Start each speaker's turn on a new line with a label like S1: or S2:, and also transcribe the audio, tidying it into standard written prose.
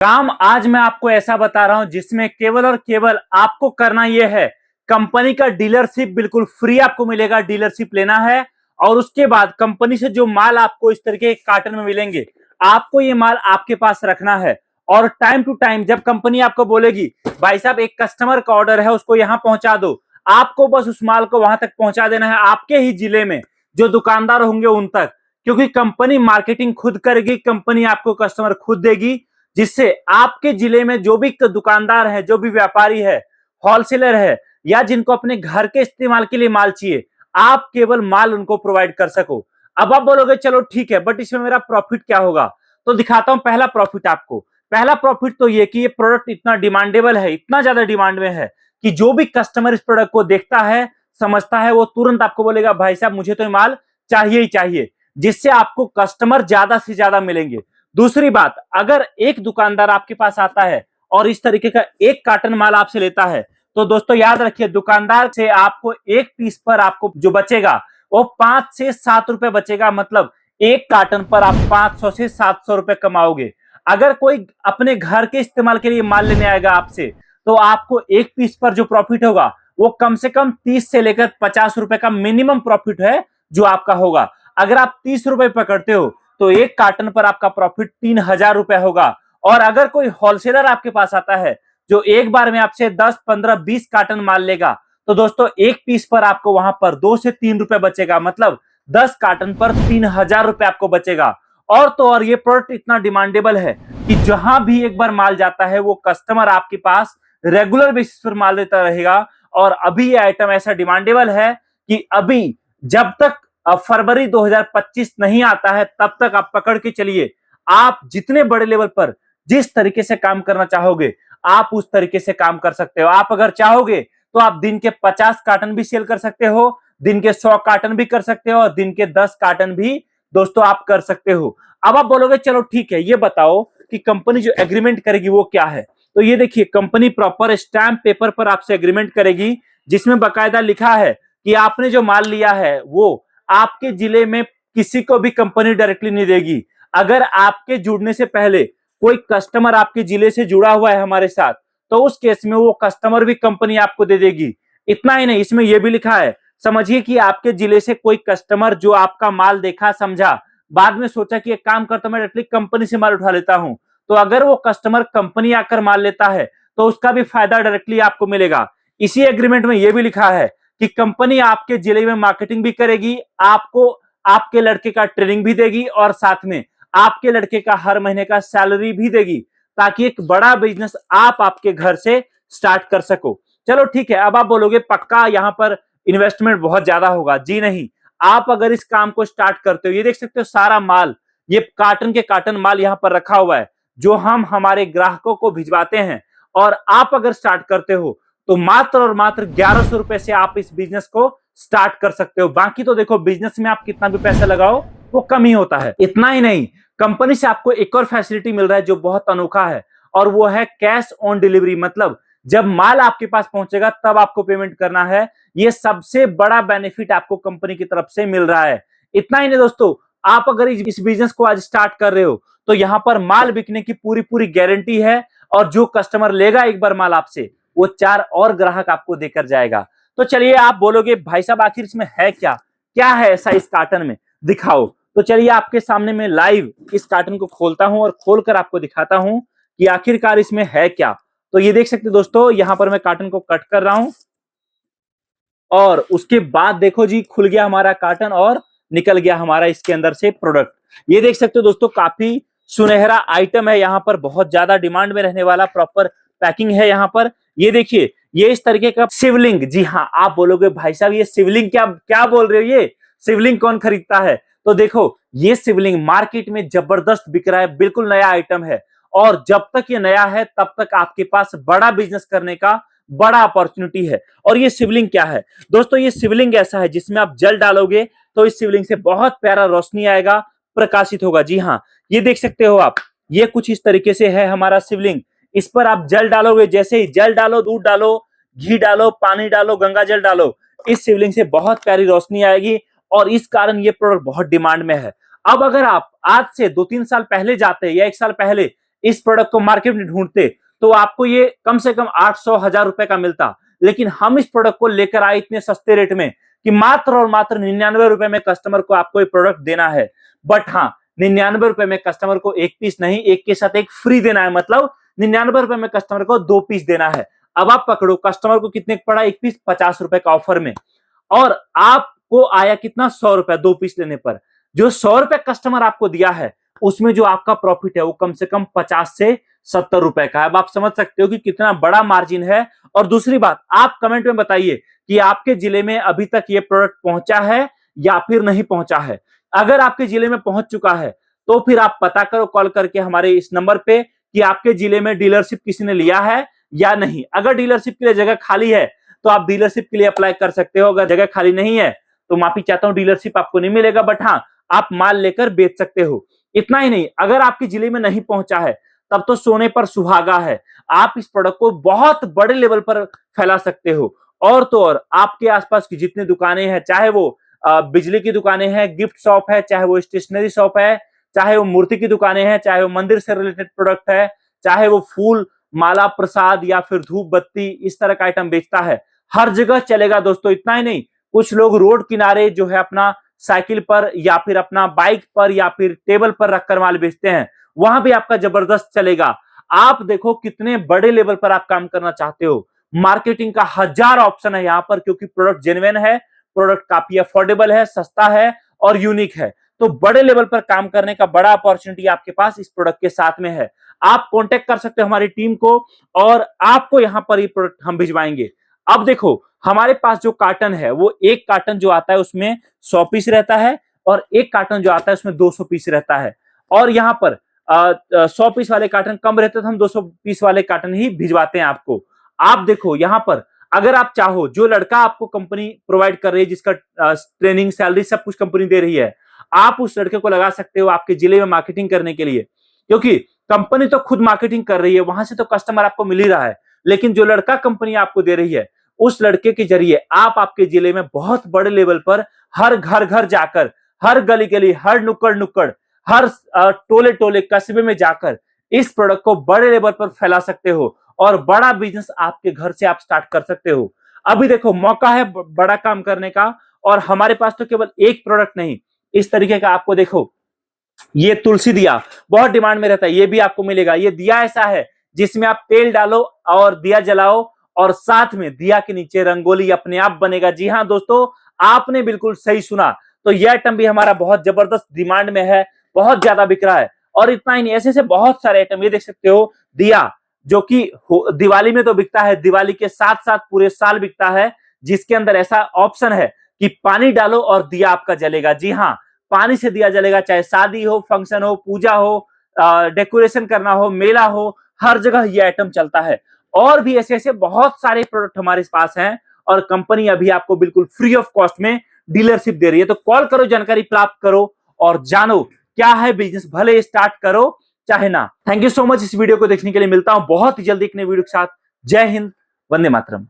S1: काम आज मैं आपको ऐसा बता रहा हूं जिसमें केवल और केवल आपको करना यह है, कंपनी का डीलरशिप बिल्कुल फ्री आपको मिलेगा। डीलरशिप लेना है और उसके बाद कंपनी से जो माल आपको इस तरीके के कार्टन में मिलेंगे, आपको ये माल आपके पास रखना है। और टाइम टू टाइम जब कंपनी आपको बोलेगी भाई साहब एक कस्टमर का ऑर्डर है उसको यहां पहुंचा दो, आपको बस उस माल को वहां तक पहुंचा देना है, आपके ही जिले में जो दुकानदार होंगे उन तक। क्योंकि कंपनी मार्केटिंग खुद करेगी, कंपनी आपको कस्टमर खुद देगी, जिससे आपके जिले में जो भी दुकानदार है, जो भी व्यापारी है, होलसेलर है, या जिनको अपने घर के इस्तेमाल के लिए माल चाहिए, आप केवल माल उनको प्रोवाइड कर सको। अब आप बोलोगे चलो ठीक है, बट इसमें मेरा प्रॉफिट क्या होगा? तो दिखाता हूं पहला प्रॉफिट आपको। पहला प्रॉफिट तो ये कि ये प्रोडक्ट इतना डिमांडेबल है, इतना ज्यादा डिमांड में है कि जो भी कस्टमर इस प्रोडक्ट को देखता है, समझता है, वो तुरंत आपको बोलेगा भाई साहब मुझे तो ये माल चाहिए ही चाहिए, जिससे आपको कस्टमर ज्यादा से ज्यादा मिलेंगे। दूसरी बात, अगर एक दुकानदार आपके पास आता है और इस तरीके का एक कार्टन माल आपसे लेता है, तो दोस्तों याद रखिए दुकानदार से आपको एक पीस पर आपको जो बचेगा वो 5 से 7 रुपए बचेगा। मतलब एक कार्टन पर आप 500 से 700 रुपए कमाओगे। अगर कोई अपने घर के इस्तेमाल के लिए माल लेने आएगा आपसे, तो आपको एक पीस पर जो प्रॉफिट होगा वो कम से कम 30 से लेकर 50 रुपए का मिनिमम प्रॉफिट है जो आपका होगा। अगर आप 30 रुपए पकड़ते हो तो एक कार्टन पर आपका प्रॉफिट 3000 रुपए होगा। और अगर कोई होलसेलर आपके पास आता है जो एक बार में आपसे 10, 15, 20 कार्टन माल लेगा, तो दोस्तों एक पीस पर आपको वहां पर 2 से 3 रुपए बचेगा। मतलब 10 कार्टन पर 3000 रुपए आपको बचेगा। और तो और ये प्रोडक्ट इतना डिमांडेबल है कि जहां भी एक बार माल जाता है वो कस्टमर आपके पास रेगुलर बेसिस पर माल लेता रहेगा। और अभी ये आइटम ऐसा डिमांडेबल है कि अभी जब तक फरवरी 2025 नहीं आता है तब तक आप पकड़ के चलिए, आप जितने बड़े लेवल पर जिस तरीके से काम करना चाहोगे आप उस तरीके से काम कर सकते हो। आप अगर चाहोगे तो आप दिन के 50 कार्टन भी सेल कर सकते हो, दिन के 100 कार्टन भी कर सकते हो, और दिन के 10 कार्टन भी दोस्तों आप कर सकते हो। अब आप बोलोगे चलो ठीक है, ये बताओ कि कंपनी जो एग्रीमेंट करेगी वो क्या है? तो ये देखिए, कंपनी प्रॉपर स्टैंप पेपर पर आपसे एग्रीमेंट करेगी, जिसमें बकायदा लिखा है कि आपने जो माल लिया है वो आपके जिले में किसी को भी कंपनी डायरेक्टली नहीं देगी। अगर आपके जुड़ने से पहले कोई कस्टमर आपके जिले से जुड़ा हुआ है हमारे साथ, तो उस केस में वो कस्टमर भी कंपनी आपको दे देगी। इतना ही नहीं, इसमें यह भी लिखा है, समझिए कि आपके जिले से कोई कस्टमर जो आपका माल देखा, समझा, बाद में सोचा कि एक काम करता हूं मैं डायरेक्टली कंपनी से माल उठा लेता हूं, तो अगर वो कस्टमर कंपनी आकर माल लेता है तो उसका भी फायदा डायरेक्टली आपको मिलेगा। इसी एग्रीमेंट में यह भी लिखा है कि कंपनी आपके जिले में मार्केटिंग भी करेगी, आपको आपके लड़के का ट्रेनिंग भी देगी, और साथ में आपके लड़के का हर महीने का सैलरी भी देगी, ताकि एक बड़ा बिजनेस आप आपके घर से स्टार्ट कर सको। चलो ठीक है, अब आप बोलोगे पक्का यहां पर इन्वेस्टमेंट बहुत ज्यादा होगा। जी नहीं, आप अगर इस काम को स्टार्ट करते हो, ये देख सकते हो सारा माल, ये कार्टन के कार्टन माल यहां पर रखा हुआ है जो हम हमारे ग्राहकों को भिजवाते हैं। और आप अगर स्टार्ट करते हो तो मात्र और मात्र 1100 रुपए से आप इस बिजनेस को स्टार्ट कर सकते हो। बाकी तो देखो, बिजनेस में आप कितना भी पैसा लगाओ वो कम ही होता है। इतना ही नहीं, कंपनी से आपको एक और फैसिलिटी मिल रहा है जो बहुत अनोखा है, और वो है कैश ऑन डिलीवरी। मतलब जब माल आपके पास पहुंचेगा तब आपको पेमेंट करना है। ये सबसे बड़ा बेनिफिट आपको कंपनी की तरफ से मिल रहा है। इतना ही नहीं दोस्तों, आप अगर इस बिजनेस को आज स्टार्ट कर रहे हो तो यहां पर माल बिकने की पूरी पूरी गारंटी है, और जो कस्टमर लेगा एक बार माल आपसे, वो 4 और ग्राहक आपको देकर जाएगा। तो चलिए, आप बोलोगे भाई साहब आखिर इसमें है क्या, क्या है ऐसा इस कार्टन में, दिखाओ। तो चलिए आपके सामने मैं लाइव इस कार्टन को खोलता हूं और खोलकर आपको दिखाता हूं कि आखिरकार इसमें है क्या। तो ये देख सकते हैं दोस्तों, यहां पर मैं कार्टन को कट कर रहा हूं, और उसके बाद देखो जी, खुल गया हमारा कार्टन और निकल गया हमारा इसके अंदर से प्रोडक्ट। ये देख सकते हो दोस्तों, काफी सुनहरा आइटम है, यहाँ पर बहुत ज्यादा डिमांड में रहने वाला प्रॉपर पैकिंग है। यहाँ पर ये देखिए, ये इस तरीके का शिवलिंग। जी हाँ, आप बोलोगे भाई साहब ये शिवलिंग क्या क्या बोल रहे हो, ये शिवलिंग कौन खरीदता है? तो देखो, ये शिवलिंग मार्केट में जबरदस्त बिक रहा है, बिल्कुल नया आइटम है। और जब तक ये नया है तब तक आपके पास बड़ा बिजनेस करने का बड़ा अपॉर्चुनिटी है। और ये शिवलिंग क्या है दोस्तों? ये शिवलिंग ऐसा है जिसमें आप जल डालोगे तो इस शिवलिंग से बहुत प्यारा रोशनी आएगा, प्रकाशित होगा। जी हाँ, ये देख सकते हो आप, ये कुछ इस तरीके से है हमारा शिवलिंग। इस पर आप जल डालोगे, जैसे ही जल डालो, दूध डालो, घी डालो, पानी डालो, गंगा जल डालो, इस शिवलिंग से बहुत प्यारी रोशनी आएगी, और इस कारण ये प्रोडक्ट बहुत डिमांड में है। अब अगर आप आज से 2-3 साल पहले जाते या 1 साल पहले इस प्रोडक्ट को मार्केट में ढूंढते तो आपको ये कम से कम 800-1000 रुपए का मिलता, लेकिन हम इस प्रोडक्ट को लेकर आए इतने सस्ते रेट में कि मात्र और मात्र 99 रुपए में कस्टमर को आपको ये प्रोडक्ट देना है। बट हाँ, 99 रुपए में कस्टमर को एक पीस नहीं, एक के साथ एक फ्री देना है, मतलब 99 रुपए में कस्टमर को 2 पीस देना है। अब आप पकड़ो कस्टमर को कितने पड़ा, एक पीस 50 रुपए का ऑफर में, और आपको आया कितना, 100 रुपए 2 पीस लेने पर। जो 100 रुपए कस्टमर आपको दिया है उसमें जो आपका प्रॉफिट है वो कम से कम 50 से 70 रुपए का है। अब आप समझ सकते हो कि कितना बड़ा मार्जिन है। और दूसरी बात, आप कमेंट में बताइए कि आपके जिले में अभी तक ये प्रोडक्ट पहुंचा है या फिर नहीं पहुंचा है। अगर आपके जिले में पहुंच चुका है तो फिर आप पता करो कॉल करके हमारे इस नंबर पे कि आपके जिले में डीलरशिप किसी ने लिया है या नहीं। अगर डीलरशिप के लिए जगह खाली है तो आप डीलरशिप के लिए अप्लाई कर सकते हो। अगर जगह खाली नहीं है तो माफी चाहता हूं, डीलरशिप आपको नहीं मिलेगा, बट हाँ आप माल लेकर बेच सकते हो। इतना ही नहीं, अगर आपके जिले में नहीं पहुंचा है तब तो सोने पर सुहागा है, आप इस प्रोडक्ट को बहुत बड़े लेवल पर फैला सकते हो। और तो और आपके आसपास की जितनी दुकानें हैं, चाहे वो बिजली की दुकानें हैं, गिफ्ट शॉप है, चाहे वो स्टेशनरी शॉप है, चाहे वो मूर्ति की दुकानें हैं, चाहे वो मंदिर से रिलेटेड प्रोडक्ट है, चाहे वो फूल माला प्रसाद या फिर धूप बत्ती इस तरह का आइटम बेचता है, हर जगह चलेगा दोस्तों। इतना ही नहीं, कुछ लोग रोड किनारे जो है अपना साइकिल पर या फिर अपना बाइक पर या फिर टेबल पर रखकर माल बेचते हैं, वहां भी आपका जबरदस्त चलेगा। आप देखो कितने बड़े लेवल पर आप काम करना चाहते हो, मार्केटिंग का 1000 ऑप्शन है यहाँ पर, क्योंकि प्रोडक्ट जेन्युइन है, प्रोडक्ट काफी अफोर्डेबल है, सस्ता है और यूनिक है। तो बड़े लेवल पर काम करने का बड़ा अपॉर्चुनिटी आपके पास इस प्रोडक्ट के साथ में है। आप कांटेक्ट कर सकते हो हमारी टीम को और आपको यहाँ पर ये प्रोडक्ट हम भिजवाएंगे। अब देखो हमारे पास जो कार्टन है वो एक कार्टन जो आता है उसमें 100 पीस रहता है और एक कार्टन जो आता है उसमें 200 पीस रहता है। और यहाँ पर 100 पीस वाले कार्टन कम रहते तो हम 200 पीस वाले कार्टन ही भिजवाते हैं आपको। आप देखो यहाँ पर अगर आप चाहो, जो लड़का आपको कंपनी प्रोवाइड कर रही है, जिसका ट्रेनिंग सैलरी सब कुछ कंपनी दे रही है, आप उस लड़के को लगा सकते हो आपके जिले में मार्केटिंग करने के लिए, क्योंकि कंपनी तो खुद मार्केटिंग कर रही है, वहां से तो कस्टमर आपको मिल ही रहा है। लेकिन जो लड़का कंपनी आपको दे रही है उस लड़के के जरिए आप आपके जिले में बहुत बड़े लेवल पर हर घर घर जाकर, हर गली गली, हर नुक्कड़ नुक्कड़, हर टोले टोले कस्बे में जाकर इस प्रोडक्ट को बड़े लेवल पर फैला सकते हो और बड़ा बिजनेस आपके घर से आप स्टार्ट कर सकते हो। अभी देखो मौका है बड़ा काम करने का, और हमारे पास तो केवल एक प्रोडक्ट नहीं, इस तरीके का आपको देखो, ये तुलसी दिया बहुत डिमांड में रहता है, ये भी आपको मिलेगा। ये दिया ऐसा है जिसमें आप तेल डालो और दिया जलाओ और साथ में दिया के नीचे रंगोली अपने आप बनेगा। जी हाँ दोस्तों, आपने बिल्कुल सही सुना। तो यह आइटम भी हमारा बहुत जबरदस्त डिमांड में है, बहुत ज्यादा बिक रहा है। और इतना ही नहीं, ऐसे ऐसे बहुत सारे आइटम, ये देख सकते हो दिया जो कि दिवाली में तो बिकता है, दिवाली के साथ साथ पूरे साल बिकता है, जिसके अंदर ऐसा ऑप्शन है कि पानी डालो और दिया आपका जलेगा। जी हाँ, पानी से दिया जलेगा, चाहे शादी हो, फंक्शन हो, पूजा हो, डेकोरेशन करना हो, मेला हो, हर जगह ये आइटम चलता है। और भी ऐसे ऐसे बहुत सारे प्रोडक्ट हमारे पास हैं और कंपनी अभी आपको बिल्कुल फ्री ऑफ कॉस्ट में डीलरशिप दे रही है। तो कॉल करो, जानकारी प्राप्त करो और जानो क्या है बिजनेस, भले स्टार्ट करो चाहे ना। थैंक यू सो मच इस वीडियो को देखने के लिए। मिलता हूं बहुत ही जल्दी एक नई वीडियो के साथ। जय हिंद, वंदे मातरम।